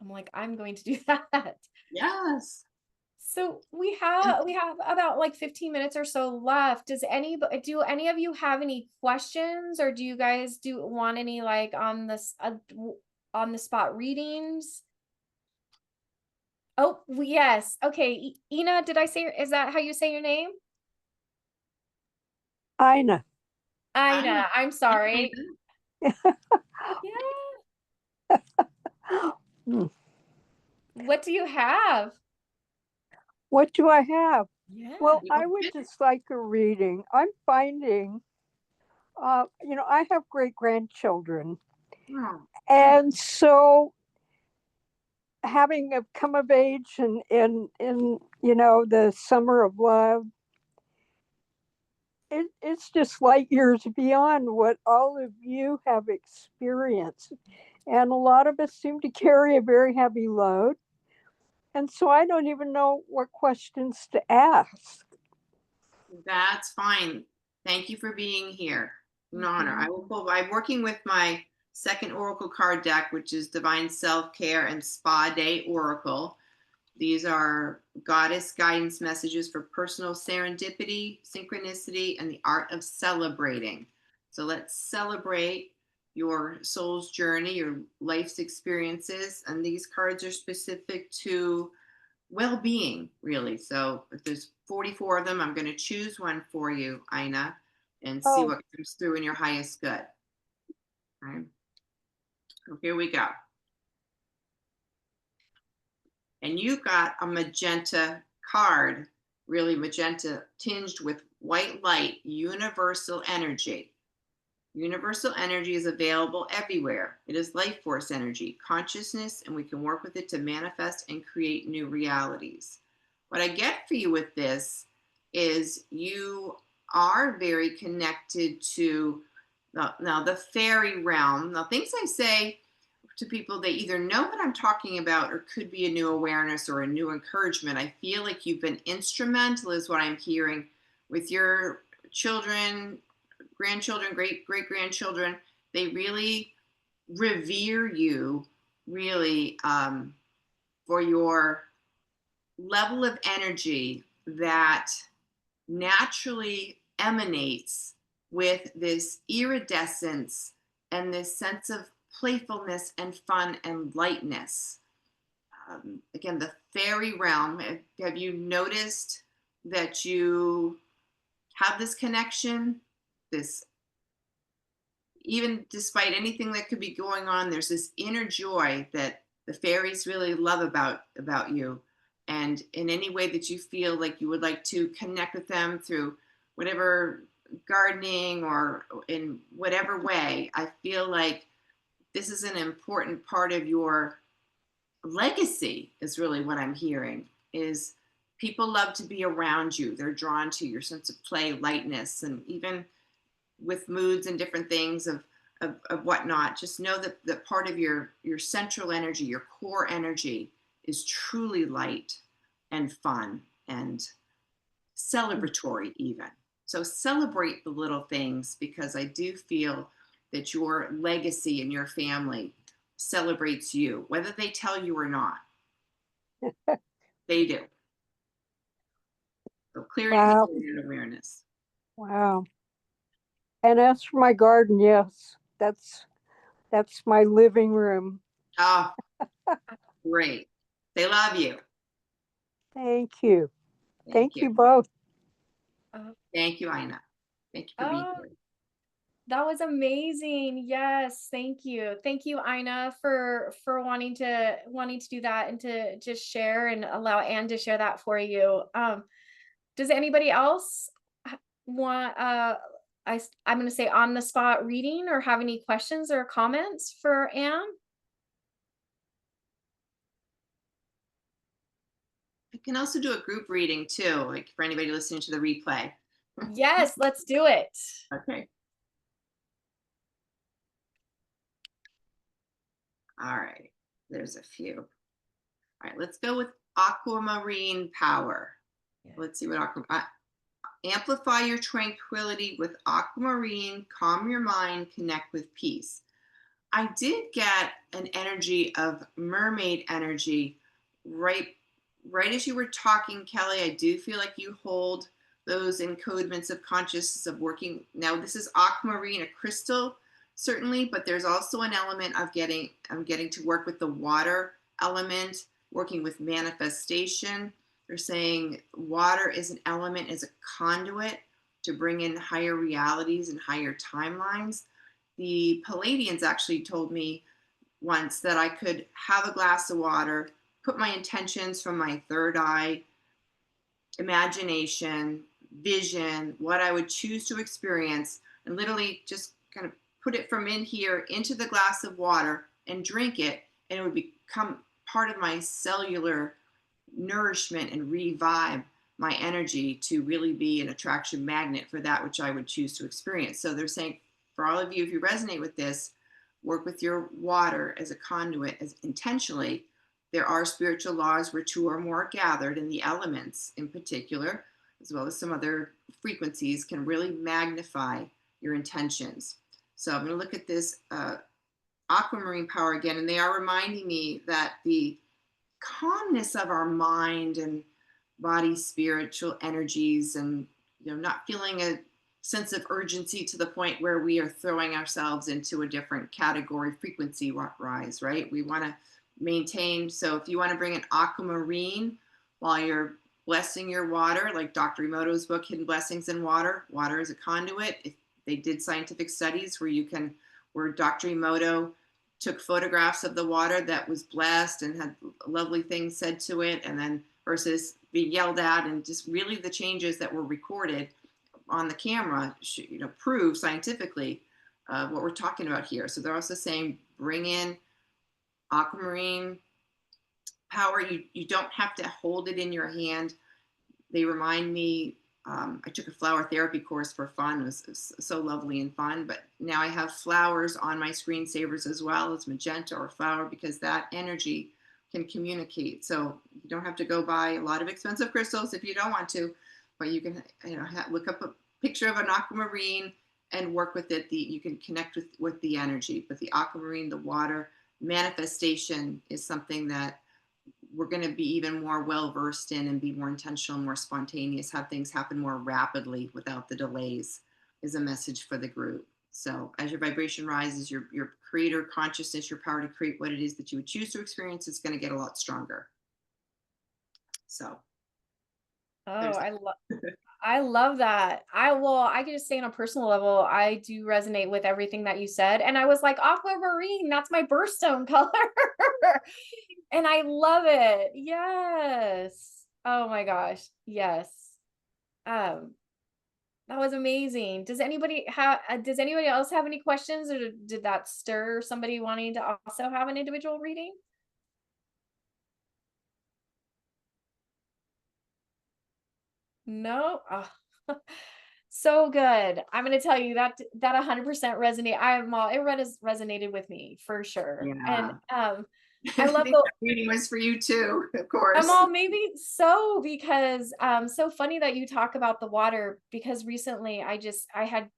like, I'm going to do that. Yes. So And we have about like 15 minutes or so left. Do any of you have any questions, or do you guys do want any, like, on the spot readings? Oh, yes. Okay. Ina, is that how you say your name? Ina. I know. Ina, I'm sorry. Yeah. Mm. What do you have? What do I have? Yeah. Well, I would just like a reading. I'm finding, I have great grandchildren. Oh, And so having come of age in the summer of love, it's just light years beyond what all of you have experienced. And a lot of us seem to carry a very heavy load. And so I don't even know what questions to ask. that's fine. Thank you for being here. An honor. I Mhm. will pull. I'm working with my second oracle card deck, which is Divine Self Care and Spa Day Oracle. These are goddess guidance messages for personal serendipity, synchronicity, and the art of celebrating. So let's celebrate your soul's journey, your life's experiences. And these cards are specific to well being, really. So if there's 44 of them, I'm going to choose one for you, Ina, and see Oh, what comes through in your highest good. All right. So here we go. And you've got a magenta card, really magenta tinged with white light, universal energy. Universal energy is available everywhere. It is life force energy, consciousness, and we can work with it to manifest and create new realities. What I get for you with this is you are very connected to now the fairy realm. Now, things I say to people, they either know what I'm talking about or could be a new awareness or a new encouragement. I feel like you've been instrumental, is what I'm hearing, with your children, grandchildren, great great grandchildren. They really revere you, really, for your level of energy that naturally emanates with this iridescence and this sense of playfulness and fun and lightness. Again, the fairy realm. Have you noticed that you have this connection? This, even despite anything that could be going on, there's this inner joy that the fairies really love about you. And in any way that you feel like you would like to connect with them through whatever gardening or in whatever way, I feel like this is an important part of your legacy, is really what I'm hearing. Is people love to be around you. They're drawn to your sense of play, lightness, and even with moods and different things of whatnot. Just know that that part of your central energy, your core energy, is truly light and fun and celebratory even. So celebrate the little things, because I do feel that your legacy and your family celebrates you, whether they tell you or not. They do. So clearing wow. that awareness. Wow. And as for my garden, yes, that's my living room. Oh, great. They love you. Thank you. Thank Thank you. you both. Oh, Thank you, Ina. Thank you for being oh, here. that was amazing. Yes, thank you. Thank you, Ina, for wanting to do that and to just share and allow Anne to share that for you. Does anybody else want I'm going to say on the spot reading or have any questions or comments for Anne? I can also do a group reading too, like for anybody listening to the replay. Yes, let's do it. Okay. All right. There's a few. All right. Let's go with aquamarine power. Yeah. Let's see what amplify your tranquility with aquamarine, calm your mind, connect with peace. I did get an energy of mermaid energy right right as you were talking, Kelly. I do feel like you hold those encodements of consciousness of working. Now, this is aquamarine, a crystal, certainly, but there's also an element of I'm getting to work with the water element, working with manifestation. They're saying water is an element, is a conduit to bring in higher realities and higher timelines. The Palladians actually told me once that I could have a glass of water, put my intentions from my third eye, imagination, vision, what I would choose to experience, and literally just kind of put it from in here into the glass of water and drink it, and it would become part of my cellular nourishment and revive my energy to really be an attraction magnet for that which I would choose to experience. So they're saying, for all of you, if you resonate with this, work with your water as a conduit, as intentionally. There are spiritual laws where two or more are gathered, and the elements in particular, as well as some other frequencies, can really magnify your intentions. So I'm going to look at this aquamarine power again, and they are reminding me that the calmness of our mind and body, spiritual energies, and not feeling a sense of urgency to the point where we are throwing ourselves into a different category frequency rise, right? We want to maintain. So if you want to bring an aquamarine while you're blessing your water, like Dr. Emoto's book, Hidden Blessings in Water, water is a conduit. If they did scientific studies where Dr. Emoto took photographs of the water that was blessed and had lovely things said to it, and then versus being yelled at, and just really the changes that were recorded on the camera, prove scientifically what we're talking about here. So they're also saying, bring in aquamarine power. You don't have to hold it in your hand. They remind me, I took a flower therapy course for fun. It was so lovely and fun, but now I have flowers on my screensavers as well as magenta or flower, because that energy can communicate. So you don't have to go buy a lot of expensive crystals if you don't want to, but you can look up a picture of an aquamarine and work with it. You can connect with the energy, but the aquamarine, the water manifestation, is something that we're going to be even more well versed in, and be more intentional, more spontaneous, have things happen more rapidly without the delays, is a message for the group. So as your vibration rises, your creator consciousness, your power to create what it is that you would choose to experience, is going to get a lot stronger. So I love that. I can just say on a personal level, I do resonate with everything that you said. And I was like, aquamarine, that's my birthstone color. And I love it. Yes. Oh my gosh. Yes. That was amazing. Does anybody else have any questions, or did that stir somebody wanting to also have an individual reading? No. Oh. So good. I'm going to tell you that 100% resonate. It resonated with me for sure. yeah. And I I love think that reading was for you too, of course. I'm all maybe so, because so funny that you talk about the water, because recently I just had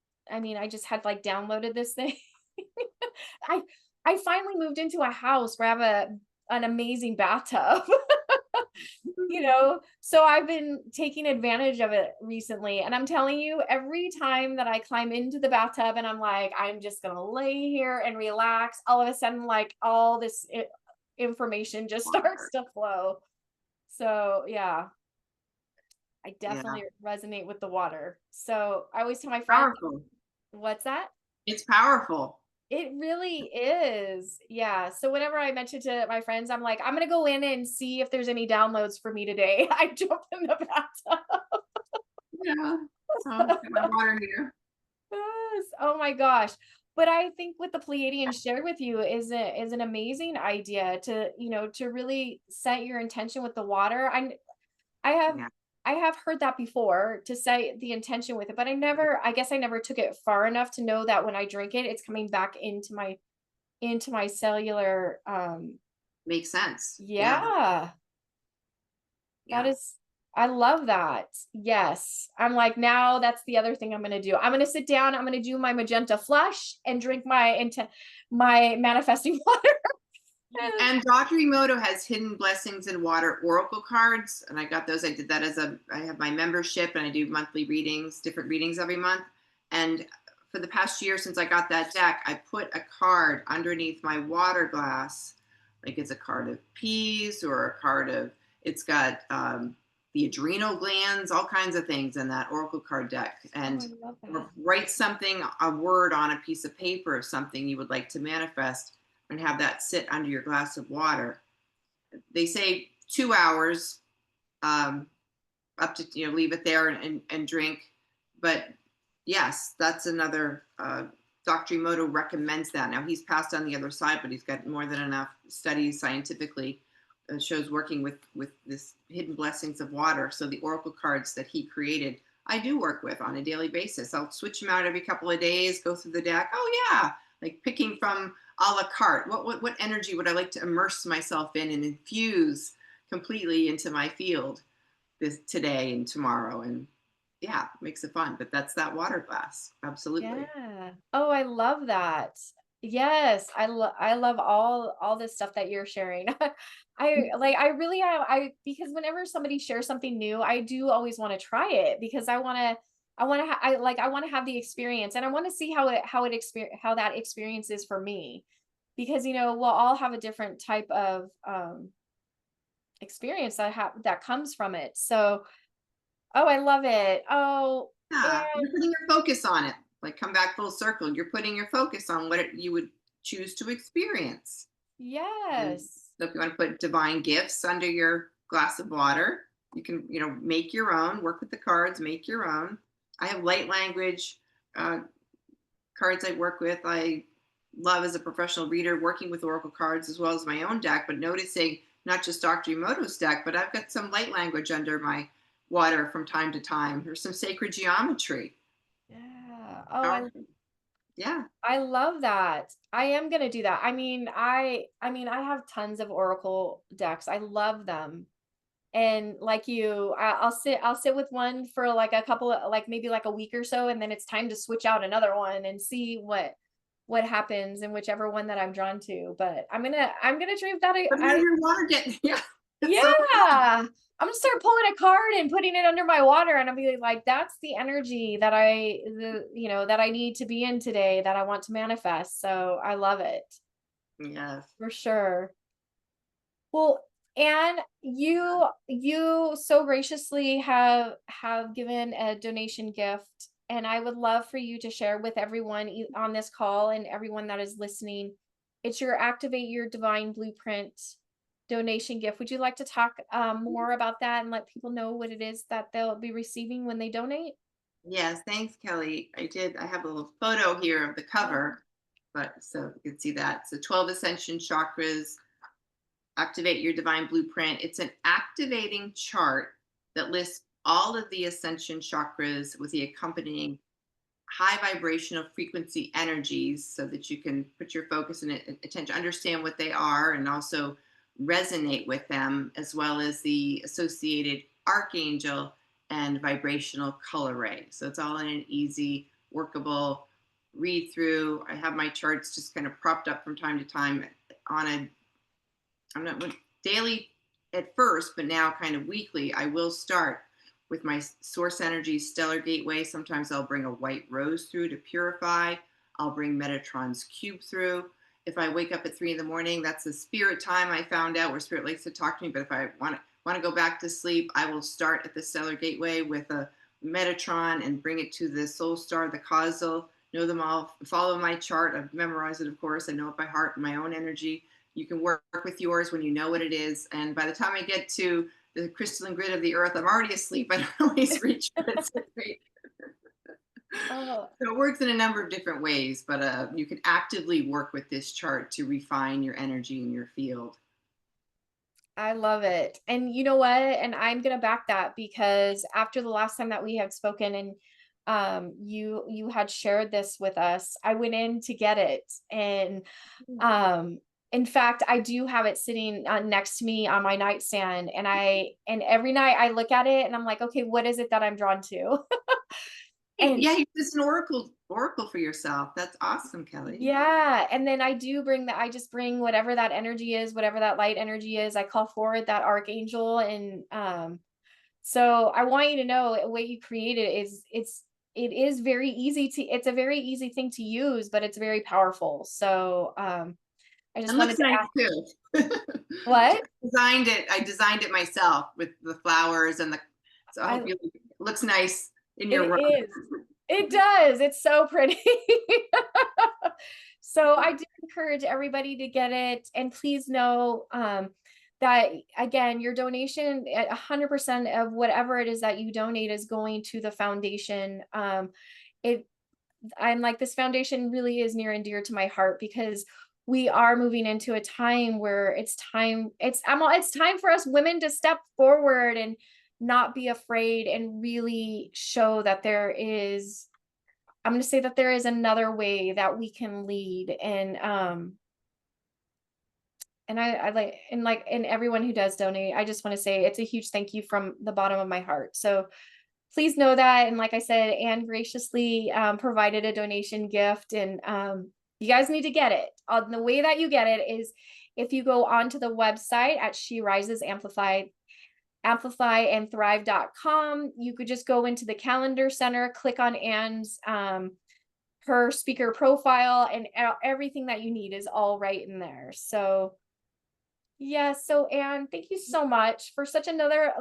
like downloaded this thing. I I finally moved into a house where I have an amazing bathtub. So I've been taking advantage of it recently, and I'm telling you, every time that I climb into the bathtub and I'm like, I'm just gonna lay here and relax, all of a sudden, like, all this information just starts to flow. So yeah, I definitely resonate with the water. So I always tell my friends, Powerful. what's that? It's powerful. It really is. Yeah. So whenever I mention to my friends, I'm like, I'm going to go in and see if there's any downloads for me today. I jump in the bathtub. Yeah. Oh, my water here. Yes. Oh my gosh. But I think what the Pleiadian shared with you is an amazing idea to really set your intention with the water. I have Yeah. I have heard that before, to set the intention with it, but I guess I never took it far enough to know that when I drink it, it's coming back into my cellular. Makes sense. Yeah. That Yeah. is, I love that. Yes. I'm like, now that's the other thing I'm going to do. I'm going to sit down, I'm going to do my magenta flush and drink my manifesting water. And Dr. Emoto has Hidden Blessings in Water oracle cards, and I got those. I did that I have my membership, and I do monthly readings, different readings every month. And for the past year since I got that deck, I put a card underneath my water glass, like it's a card of peace, or a card of, it's got the adrenal glands, all kinds of things in that oracle card deck. And I love that. write something, a word on a piece of paper of something you would like to manifest, and have that sit under your glass of water. They say 2 hours, up to, leave it there and drink. But yes, that's another, Dr. Emoto recommends that. Now he's passed on the other side, but he's got more than enough studies scientifically, shows working with this hidden blessings of water. So the oracle cards that he created, I do work with on a daily basis. I'll switch them out every couple of days, go through the deck. Oh yeah, like picking from a la carte. What energy would I like to immerse myself in and infuse completely into my field today and tomorrow? And yeah, makes it fun. But that's that water glass. Absolutely. Yeah. Oh, I love that. Yes, I love all this stuff that you're sharing. I really have because whenever somebody shares something new, I do always want to try it because I want to have the experience and I want to see how that experience is for me. Because we'll all have a different type of experience that comes from it. So, oh, I love it. Oh, Yeah, and you're putting your focus on it. Like come back full circle. You're putting your focus on what you would choose to experience. And yes. so if you want to put divine gifts under your glass of water, you can, make your own, work with the cards, make your own. I have light language uh, cards I work with. I love as a professional reader working with oracle cards as well as my own deck, but noticing not just Dr. Emoto's deck, but I've got some light language under my water from time to time. There's some sacred geometry. Yeah. Oh, Powerful. Yeah. I love that. I am gonna do that. I have tons of Oracle decks. I love them. And like you, I'll sit with one for like a couple of like maybe like a week or so, and then it's time to switch out another one and see what happens in whichever one that I'm drawn to. But I'm gonna try that. But I your water get yeah. It's so Yeah. I'm gonna start pulling a card and putting it under my water, and I'll be like, that's the energy that I need to be in today, that I want to manifest. So I love it yes. for sure. Well, and you so graciously have given a donation gift, and I would love for you to share with everyone on this call and everyone that is listening. It's your Activate Your Divine Blueprint donation gift. Would you like to talk more about that and let people know what it is that they'll be receiving when they donate? Yes, thanks, Kelly. I have a little photo here of the cover, but so you can see that. So 12 Ascension Chakras, Activate Your Divine Blueprint. It's an activating chart that lists all of the ascension chakras with the accompanying high vibrational frequency energies so that you can put your focus and attention, understand what they are, and also resonate with them, as well as the associated archangel and vibrational color ray. So it's all in an easy, workable read through. I have my charts just kind of propped up from time to time on I'm not daily at first, but now kind of weekly. I will start with my source energy stellar gateway. Sometimes I'll bring a white rose through to purify. I'll bring Metatron's cube through. If I wake up at 3 in the morning, that's the spirit time. I found out where spirit likes to talk to me. But if I want to go back to sleep, I will start at the stellar gateway with a Metatron and bring it to the soul star, the causal. Know them all. Follow my chart. I've memorized it, of course. I know it by heart in my own energy. You can work with yours when you know what it is. And by the time I get to the crystalline grid of the earth, I'm already asleep. I don't always reach it. So great. Oh, So it works in a number of different ways, but you can actively work with this chart to refine your energy in your field. I love it. And you know what? And I'm gonna back that because after the last time that we had spoken and you had shared this with us, I went in to get it. And in fact, I do have it sitting next to me on my nightstand, and every night I look at it and I'm like, okay, what is it that I'm drawn to? And Yeah, you're just an oracle for yourself. That's awesome, Kelly. yeah, and then I just bring whatever that energy is, whatever that light energy is. I call forward that archangel, and so I want you to know what you created it is very easy it's a very easy thing to use, but it's very powerful. So I just And wanted looks to nice ask too. what? I designed it myself with the flowers and the so I I hope you it looks nice in your It room. is. It does. It's so pretty. So I do encourage everybody to get it. And please know, that again, your donation at 100% of whatever it is that you donate is going to the foundation. It I'm like, this foundation really is near and dear to my heart because we are moving into a time where it's time for us women to step forward and not be afraid and really show that I'm going to say that there is another way that we can lead. And I like, and everyone who does donate, I just want to say it's a huge thank you from the bottom of my heart. So please know that. And like I said, Anne graciously provided a donation gift, and you guys need to get it. The way that you get it is if you go onto the website at SheRises amplifyandthrive.com. You could just go into the calendar center, click on Anne's her speaker profile, and everything that you need is all right in there. So yeah, so Anne, thank you so much for such another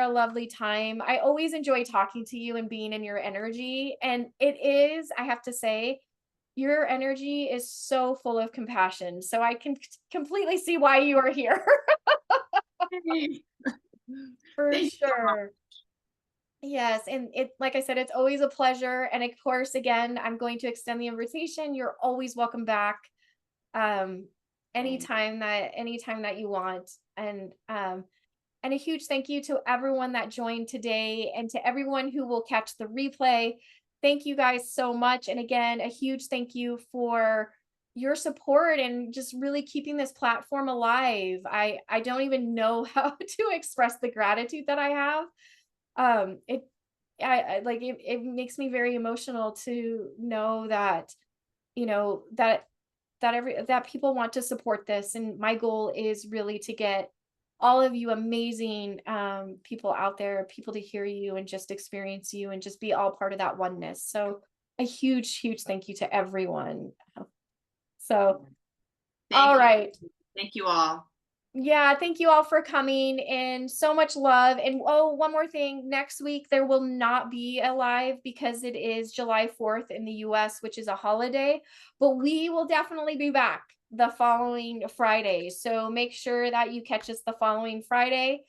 lovely time. I always enjoy talking to you and being in your energy. And I have to say, your energy is so full of compassion. So I can completely see why you are here. For Thank you so much. sure. Yes, and like I said, it's always a pleasure. And of course, again, I'm going to extend the invitation. You're always welcome back. Um, anytime that you want. And a huge thank you to everyone that joined today and to everyone who will catch the replay. Thank you guys so much. And again, a huge thank you for your support and just really keeping this platform alive. I don't even know how to express the gratitude that I have. It I like it makes me very emotional to know that, you know, that people want to support this. And my goal is really to get all of you amazing people out there, people to hear you and just experience you and just be all part of that oneness. So a huge thank you to everyone. So Thank all you. right. Thank you all. Yeah, thank you all for coming, and so much love. And oh, one more thing, next week there will not be a live because it is July 4th in the US, which is a holiday, but we will definitely be back the following Friday. So make sure that you catch us the following Friday.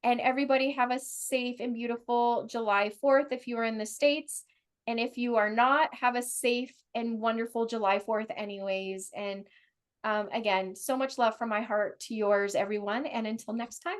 And everybody have a safe and beautiful July 4th if you are in the States. And if you are not, have a safe and wonderful July 4th anyways. And again, so much love from my heart to yours, everyone. And until next time.